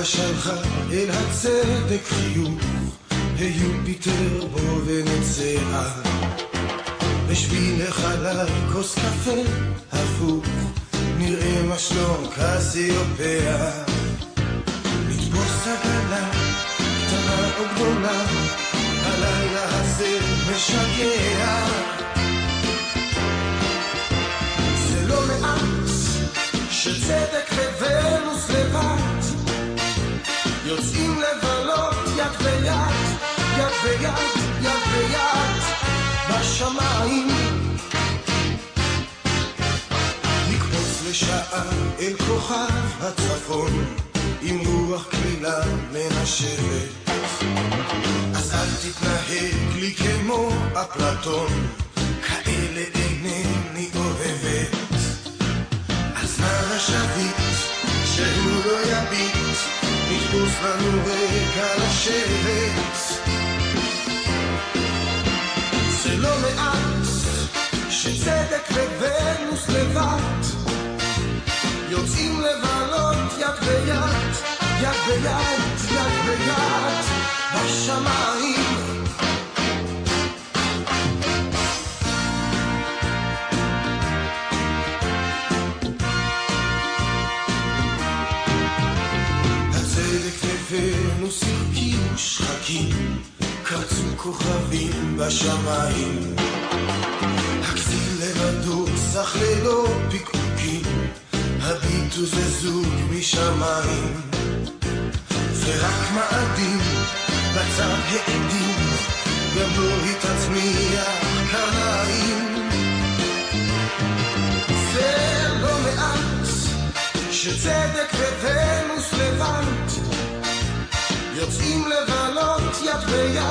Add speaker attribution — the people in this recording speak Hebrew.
Speaker 1: שלחה אל הצדק חיוך, היופיטר בו ונצח, בשביל לחלל כוס קפה הפוך, נראה מה שלום קסיופיה. נתפוס עגלה קטנה או גדולה, הלילה הזה משגע. זה לא מעט שצדק וונוס לבד יוצאים לבלות יד ביד, יד ביד, יד ביד בשמיים. נקפוץ לשעה אל כוכב הצפון עם רוח כלילה מנשבת, אז אל תתנהג לי כמו אפלטון, כאלה אינני אוהבת. אז מה השביט שהוא לא יביט, נתפוס לנו רגע לשבת. זה לא מעט שצדק וונוס לבד יוצאים לבלות יד ביד, יד ביד, יד ביד בשמיים. ונוס הרקיעו שחקים, קרצו כוכבים בשמיים. הכסיל לבדו צח ללא פיקוקים, הביטו זה זוג משמיים. ורק מאדים בצד העדים, גם לא התעצמיח קרניים. זה לא מעט שצדק וונוס לבד יוצאים לבלות יד ביד,